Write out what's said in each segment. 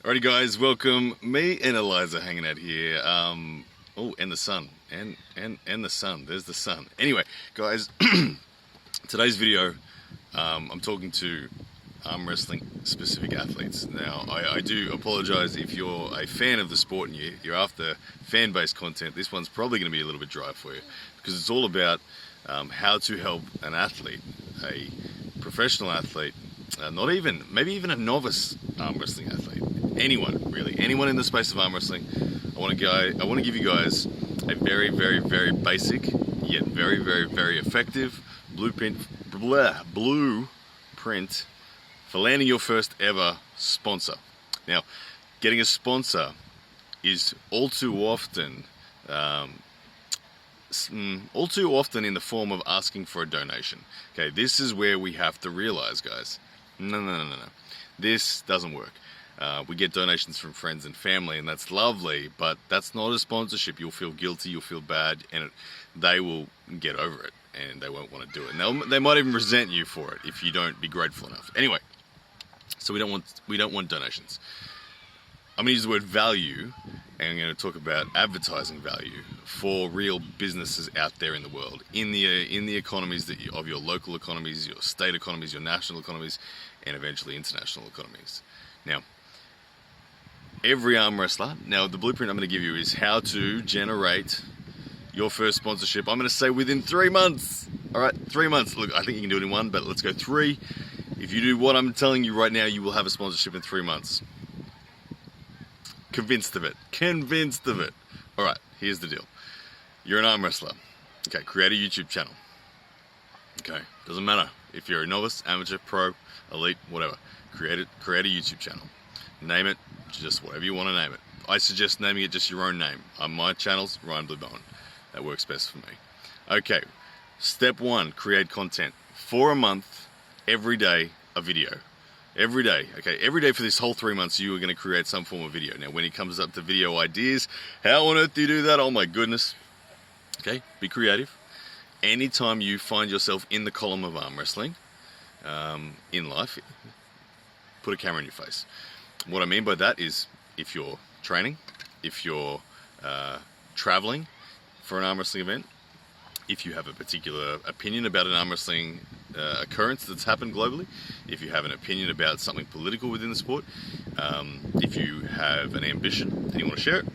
Alrighty guys, welcome. Me and Eliza hanging out here. Oh, and the sun. And the sun. There's the sun. Anyway, guys, today's video, I'm talking to arm wrestling specific athletes. Now, I do apologize if you're a fan of the sport and you're after fan-based content. This one's probably going to be a little bit dry for you because it's all about how to help an athlete, a professional athlete, maybe even a novice arm wrestling athlete. Anyone, really, anyone in the space of arm wrestling. I want to give you guys a very, very, very basic yet very, very, very effective blueprint for landing your first ever sponsor. Now, getting a sponsor is all too often in the form of asking for a donation. Okay, this is where we have to realize, guys, no. This doesn't work. We get donations from friends and family, and that's lovely, but that's not a sponsorship. You'll feel guilty, you'll feel bad, and they will get over it, and they won't want to do it. And they might even resent you for it if you don't be grateful enough. Anyway, so we don't want donations. I'm going to use the word value, and I'm going to talk about advertising value for real businesses out there in the world, in the economies of your local economies, your state economies, your national economies, and eventually international economies. Now, every arm wrestler, now the blueprint I'm going to give you is how to generate your first sponsorship. I'm going to say within 3 months. All right, 3 months. Look, I think you can do it in one, but let's go 3. If you do what I'm telling you right now, you will have a sponsorship in 3 months. Convinced of it. All right, here's the deal. You're an arm wrestler. Okay, create a YouTube channel. Okay, doesn't matter if you're a novice, amateur, pro, elite, whatever. Create a YouTube channel. Name it just whatever you want to name it. I suggest naming it just your own name. My channel's Ryan Bluebone. That works best for me. Okay, step 1, create content. For a month, every day, a video. Every day, okay? Every day for this whole 3 months, you are going to create some form of video. Now, when it comes up to video ideas, how on earth do you do that? Oh my goodness. Okay, be creative. Anytime you find yourself in the column of arm wrestling, in life, put a camera in your face. What I mean by that is if you're training, if you're traveling for an arm wrestling event, if you have a particular opinion about an arm wrestling occurrence that's happened globally, if you have an opinion about something political within the sport, if you have an ambition and you want to share it,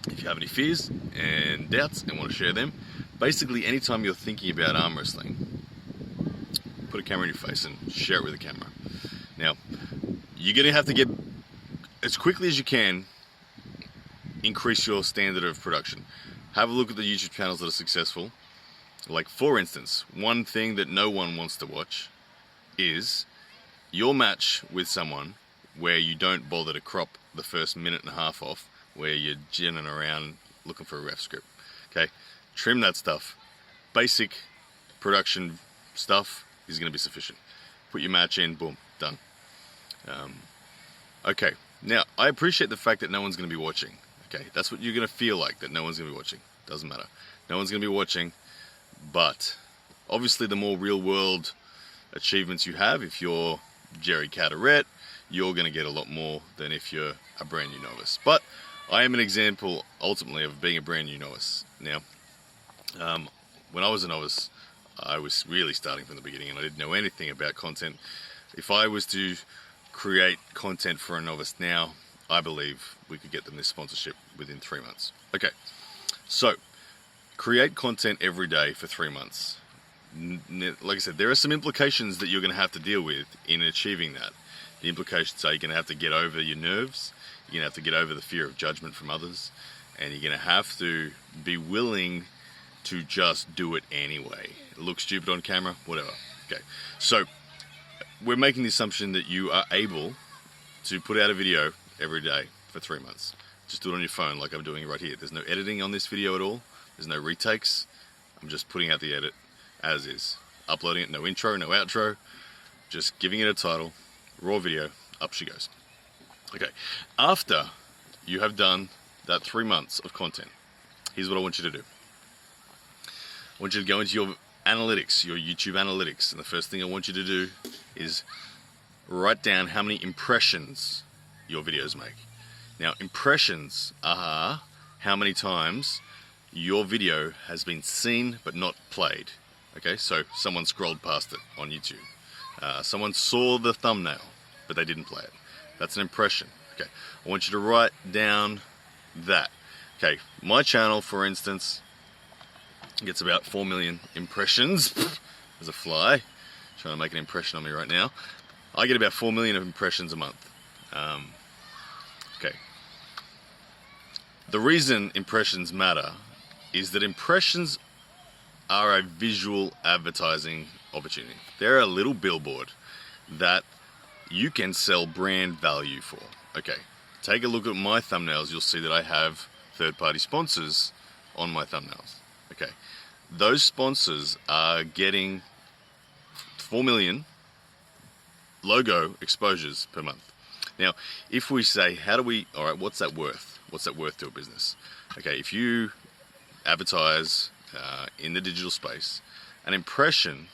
if you have any fears and doubts and want to share them, basically anytime you're thinking about arm wrestling, put a camera in your face and share it with the camera. Now, you're going to have to get, as quickly as you can, increase your standard of production. Have a look at the YouTube channels that are successful. Like, for instance, one thing that no one wants to watch is your match with someone where you don't bother to crop the first minute and a half off, where you're ginning around looking for a ref script. Okay, trim that stuff. Basic production stuff is going to be sufficient. Put your match in, boom, done. Okay, now I appreciate the fact that no one's going to be watching. Okay, that's what you're going to feel like, that no one's going to be watching. Doesn't matter. No one's going to be watching, but obviously the more real world achievements you have, if you're Jerry Carteret, you're going to get a lot more than if you're a brand new novice. But I am an example, ultimately, of being a brand new novice. Now, when I was a novice, I was really starting from the beginning and I didn't know anything about content. If I was to create content for a novice now, I believe we could get them this sponsorship within 3 months. Okay, so create content every day for 3 months. Like I said, there are some implications that you're going to have to deal with in achieving that. The implications are you're going to have to get over your nerves, you're going to have to get over the fear of judgment from others, and you're going to have to be willing to just do it anyway. Look stupid on camera, whatever. Okay, so we're making the assumption that you are able to put out a video every day for 3 months. Just do it on your phone like I'm doing right here. There's no editing on this video at all. There's no retakes. I'm just putting out the edit as is. Uploading it, no intro, no outro. Just giving it a title, raw video, up she goes. Okay, after you have done that 3 months of content, here's what I want you to do. I want you to go into your analytics, your YouTube analytics, and the first thing I want you to do is write down how many impressions your videos make. Now, impressions are how many times your video has been seen but not played. Okay, so someone scrolled past it on YouTube. Someone saw the thumbnail but they didn't play it. That's an impression. Okay, I want you to write down that. Okay, my channel, for instance, gets about 4 million impressions. There's a fly trying to make an impression on me right now. I get about 4 million impressions a month. Okay. The reason impressions matter is that impressions are a visual advertising opportunity. They're a little billboard that you can sell brand value for. Okay, take a look at my thumbnails. You'll see that I have third-party sponsors on my thumbnails. Okay, those sponsors are getting 4 million logo exposures per month. Now, if we say, all right, what's that worth? What's that worth to a business? Okay, if you advertise in the digital space, an impression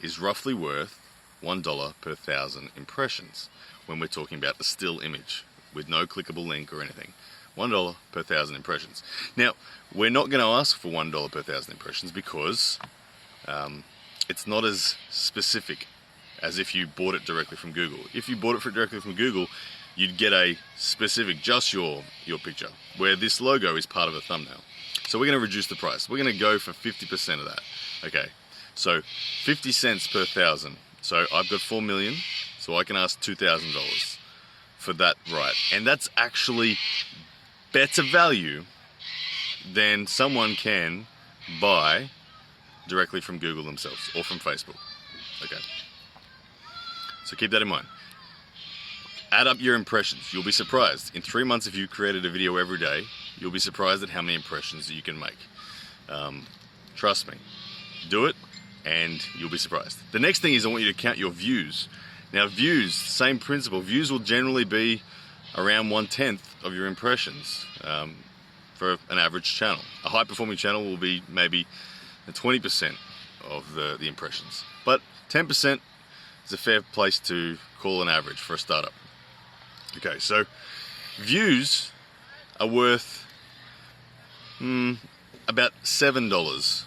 is roughly worth $1 per 1,000 impressions when we're talking about the still image with no clickable link or anything. $1 per 1,000 impressions. Now, we're not going to ask for $1 per 1,000 impressions because it's not as specific as if you bought it directly from Google. If you bought it directly from Google, you'd get a specific, just your picture, where this logo is part of a thumbnail. So we're going to reduce the price. We're going to go for 50% of that. Okay, so 50 cents per 1,000. So I've got 4 million, so I can ask $2,000 for that, right? And that's actually better value than someone can buy directly from Google themselves or from Facebook. Okay, so keep that in mind. Add up your impressions. You'll be surprised. In 3 months, if you created a video every day, you'll be surprised at how many impressions you can make. Trust me. Do it, and you'll be surprised. The next thing is I want you to count your views. Now, views, same principle. Views will generally be around 1/10 of your impressions for an average channel. A high-performing channel will be maybe 20% of the impressions. But 10% is a fair place to call an average for a startup. Okay, so views are worth about $7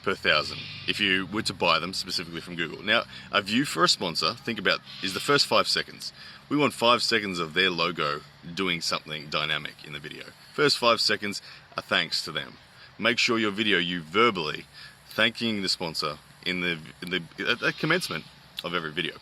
per 1,000 if you were to buy them specifically from Google. Now, a view for a sponsor, think about, is the first 5 seconds. We want 5 seconds of their logo doing something dynamic in the video. First 5 seconds are thanks to them. Make sure your video, you verbally thanking the sponsor in the commencement of every video.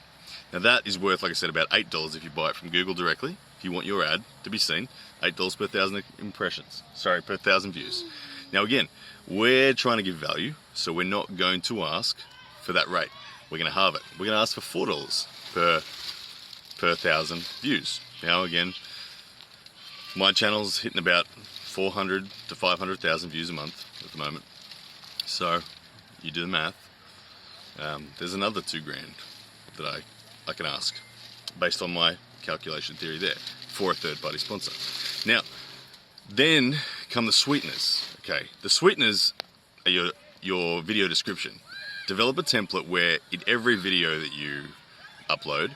Now that is worth, like I said, about $8 if you buy it from Google directly. If you want your ad to be seen, $8 per 1,000 impressions. Sorry, per 1,000 views. Now again, we're trying to give value, so we're not going to ask for that rate. We're going to halve it. We're going to ask for $4 per 1,000 views. Now again, my channel's hitting about 400 to 500,000 views a month at the moment. So you do the math. There's another $2,000 that I can ask based on my calculation theory there for a third-party sponsor. Now, then come the sweeteners. Okay, the sweeteners are your video description. Develop a template where in every video that you upload,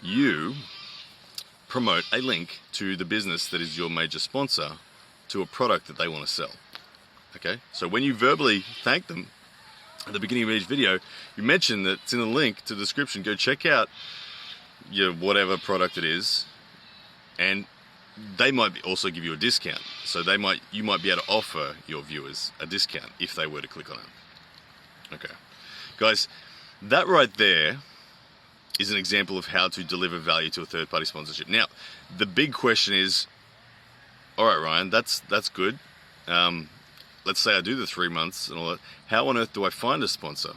you promote a link to the business that is your major sponsor to a product that they want to sell. Okay, so when you verbally thank them at the beginning of each video, you mention that it's in the link to the description. Go check out your whatever product it is, and they might also give you a discount. So you might be able to offer your viewers a discount if they were to click on it. Okay, guys, that right there is an example of how to deliver value to a third-party sponsorship. Now, the big question is, all right, Ryan, that's good. Let's say I do the 3 months and all that. How on earth do I find a sponsor?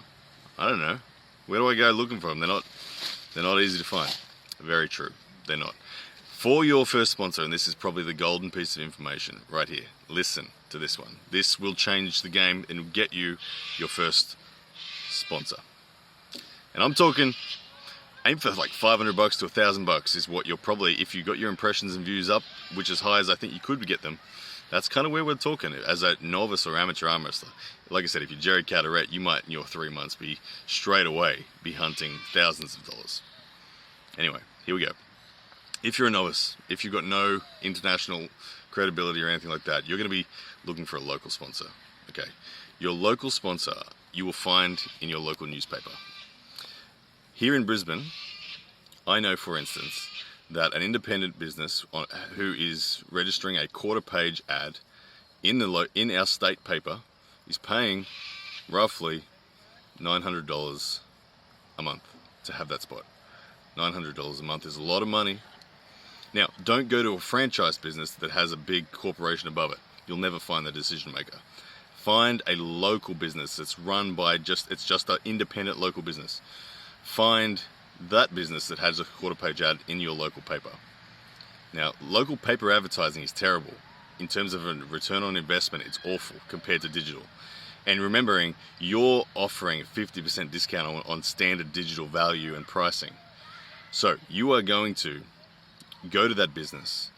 I don't know. Where do I go looking for them? They're not easy to find. Very true. They're not. For your first sponsor, and this is probably the golden piece of information right here. Listen to this one. This will change the game and get you your first sponsor. And I'm talking, aim for like $500 to $1,000 is what you're probably, if you got your impressions and views up, which is high as I think you could get them. That's kind of where we're talking as a novice or amateur arm wrestler. Like I said, if you're Jerry Carteret, you might in your 3 months be straight away be hunting thousands of dollars. Anyway, here we go. if you're a novice, if you've got no international credibility or anything like that, you're going to be looking for a local sponsor. Okay, your local sponsor you will find in your local newspaper. Here in Brisbane, I know, for instance, that an independent business who is registering a quarter-page ad in our state paper is paying roughly $900 a month to have that spot. $900 a month is a lot of money. Now, don't go to a franchise business that has a big corporation above it. You'll never find the decision maker. Find a local business that's run by it's just an independent local business. Find that business that has a quarter-page ad in your local paper. Now, local paper advertising is terrible. In terms of a return on investment, it's awful compared to digital. And remembering, you're offering a 50% discount on standard digital value and pricing. So you are going to go to that business,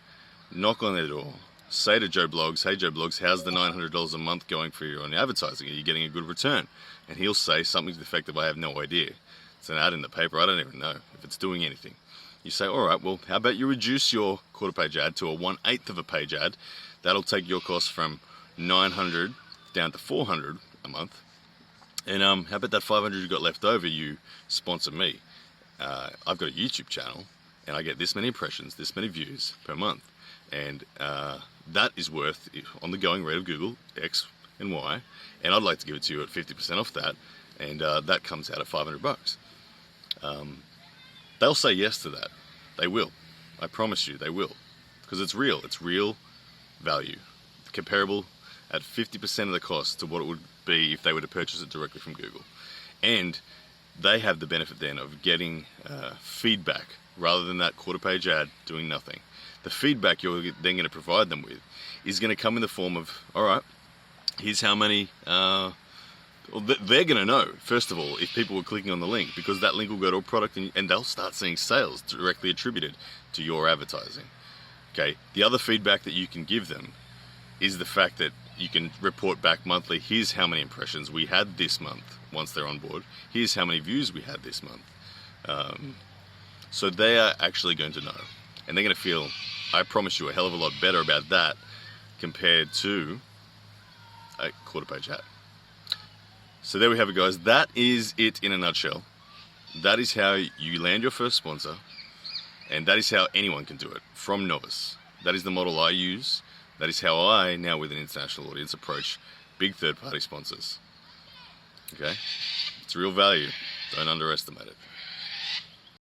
knock on their door, say to Joe Bloggs, hey Joe Bloggs, how's the $900 a month going for you on advertising? Are you getting a good return? And he'll say something to the effect of, I have no idea. It's an ad in the paper, I don't even know if it's doing anything. You say, all right, well, how about you reduce your quarter-page ad to a 1/8 of a page ad? That'll take your cost from $900 down to $400 a month. And how about that $500 you got left over, you sponsor me? I've got a YouTube channel, and I get this many impressions, this many views per month. And that is worth, on the going rate of Google, X and Y, and I'd like to give it to you at 50% off that, and that comes out at $500. They'll say yes to that. They will. I promise you, they will. Because it's real value. Comparable at 50% of the cost to what it would be if they were to purchase it directly from Google. And they have the benefit then of getting feedback rather than that quarter-page ad doing nothing. The feedback you're then going to provide them with is going to come in the form of, all right, here's how many... they're going to know, first of all, if people were clicking on the link, because that link will go to a product and they'll start seeing sales directly attributed to your advertising. Okay. The other feedback that you can give them is the fact that you can report back monthly, here's how many impressions we had this month once they're on board. Here's how many views we had this month. So they are actually going to know. And they're going to feel, I promise you, a hell of a lot better about that compared to a quarter-page ad. So there we have it, guys. That is it in a nutshell. That is how you land your first sponsor, and that is how anyone can do it, from novice. That is the model I use. That is how I, now with an international audience, approach big third-party sponsors. Okay? It's real value. Don't underestimate it.